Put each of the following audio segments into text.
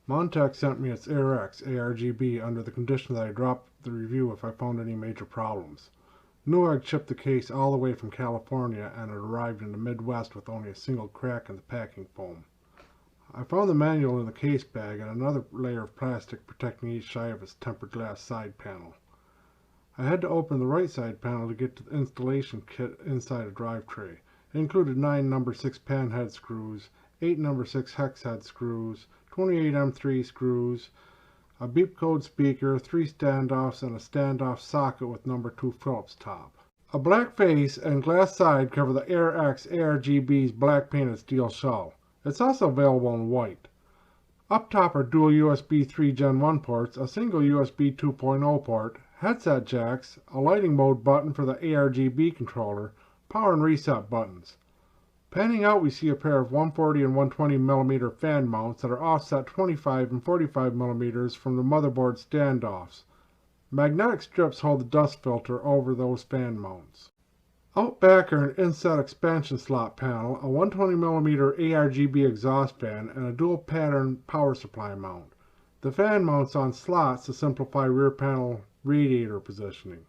Montech sent me its Air X ARGB under the condition that I dropped the review if I found any major problems. Newegg shipped the case all the way from California and it arrived in the Midwest with only a single crack in the packing foam. I found the manual in the case bag and another layer of plastic protecting each side of its tempered glass side panel. I had to open the right side panel to get to the installation kit inside a drive tray. It included 9 number 6 pan head screws, 8 number 6 hex head screws, 28 M3 screws, a beep code speaker, 3 standoffs, and a standoff socket with number 2 Phillips top. A black face and glass side cover the Air X ARGB's black painted steel shell. It's also available in white. Up top are dual USB 3 Gen 1 ports, a single USB 2.0 port, headset jacks, a lighting mode button for the ARGB controller, power and reset buttons. Panning out we see a pair of 140 and 120 mm fan mounts that are offset 25 and 45 mm from the motherboard standoffs. Magnetic strips hold the dust filter over those fan mounts. Out back are an inset expansion slot panel, a 120 mm ARGB exhaust fan, and a dual pattern power supply mount. The fan mounts on slots to simplify rear panel radiator positioning.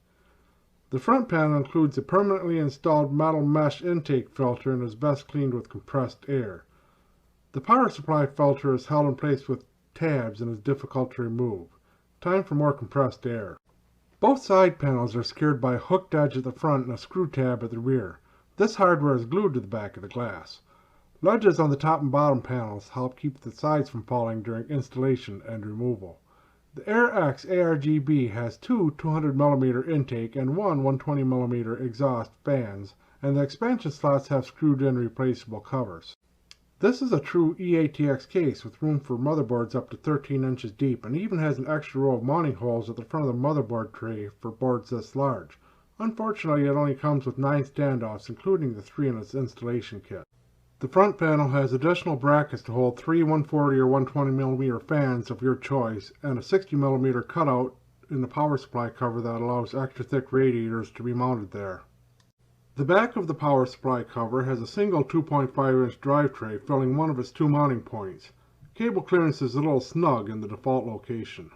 The front panel includes a permanently installed metal mesh intake filter and is best cleaned with compressed air. The power supply filter is held in place with tabs and is difficult to remove. Time for more compressed air. Both side panels are secured by a hooked edge at the front and a screw tab at the rear. This hardware is glued to the back of the glass. Ledges on the top and bottom panels help keep the sides from falling during installation and removal. The Air X ARGB has 2 200 mm intake and 1 120 mm exhaust fans, and the expansion slots have screwed-in replaceable covers. This is a true EATX case with room for motherboards up to 13 inches deep and even has an extra row of mounting holes at the front of the motherboard tray for boards this large. Unfortunately, it only comes with 9 standoffs, including the 3 in its installation kit. The front panel has additional brackets to hold 3 140 or 120 mm fans of your choice and a 60 mm cutout in the power supply cover that allows extra thick radiators to be mounted there. The back of the power supply cover has a single 2.5-inch drive tray filling one of its 2 mounting points. Cable clearance is a little snug in the default location.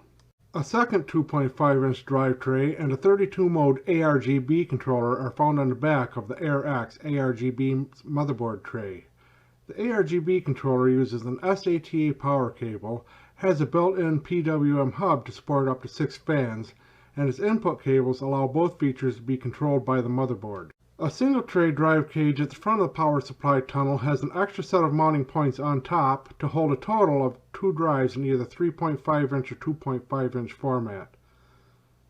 A second 2.5-inch drive tray and a 32-mode ARGB controller are found on the back of the Air X ARGB motherboard tray. The ARGB controller uses an SATA power cable, has a built-in PWM hub to support up to 6 fans, and its input cables allow both features to be controlled by the motherboard. A single tray drive cage at the front of the power supply tunnel has an extra set of mounting points on top to hold a total of 2 drives in either 3.5-inch or 2.5-inch format.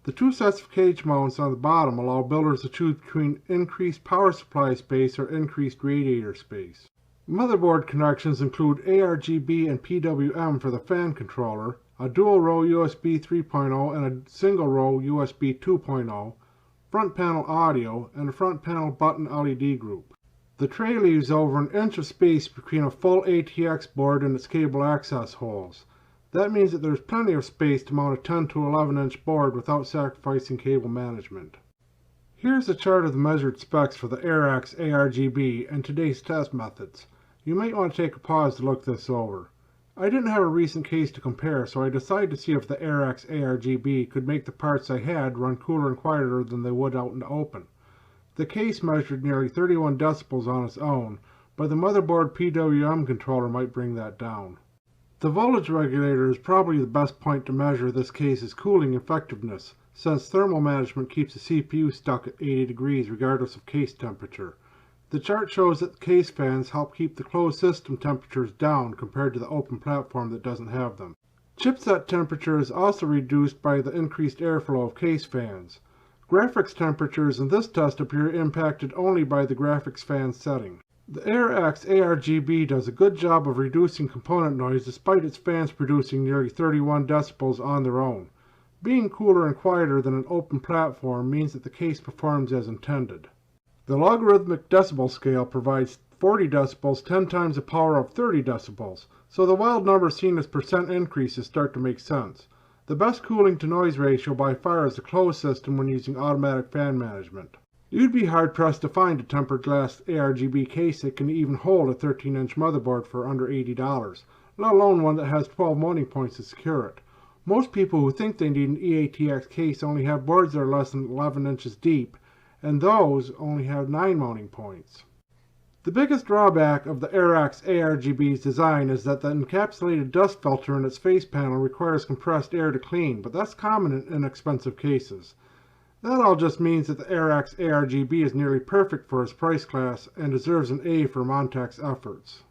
The 2 sets of cage mounts on the bottom allow builders to choose between increased power supply space or increased radiator space. Motherboard connections include ARGB and PWM for the fan controller, a dual-row USB 3.0 and a single-row USB 2.0, front panel audio, and a front panel button LED group. The tray leaves over an inch of space between a full ATX board and its cable access holes. That means that there's plenty of space to mount a 10 to 11-inch board without sacrificing cable management. Here's a chart of the measured specs for the Air X ARGB and today's test methods. You might want to take a pause to look this over. I didn't have a recent case to compare, so I decided to see if the Air X ARGB could make the parts I had run cooler and quieter than they would out in the open. The case measured nearly 31 decibels on its own, but the motherboard PWM controller might bring that down. The voltage regulator is probably the best point to measure this case's cooling effectiveness, since thermal management keeps the CPU stuck at 80 degrees regardless of case temperature. The chart shows that the case fans help keep the closed system temperatures down compared to the open platform that doesn't have them. Chipset temperature is also reduced by the increased airflow of case fans. Graphics temperatures in this test appear impacted only by the graphics fan setting. The Air X ARGB does a good job of reducing component noise despite its fans producing nearly 31 decibels on their own. Being cooler and quieter than an open platform means that the case performs as intended. The logarithmic decibel scale provides 40 decibels 10 times the power of 30 decibels, so the wild numbers seen as percent increases start to make sense. The best cooling to noise ratio by far is the closed system when using automatic fan management. You'd be hard-pressed to find a tempered glass ARGB case that can even hold a 13-inch motherboard for under $80. let alone one that has 12 mounting points to secure it. Most people who think they need an EATX case only have boards that are less than 11 inches deep, and those only have 9 mounting points. The biggest drawback of the Air X ARGB's design is that the encapsulated dust filter in its face panel requires compressed air to clean, but that's common in inexpensive cases. That all just means that the Air X ARGB is nearly perfect for its price class and deserves an A for Montech's efforts.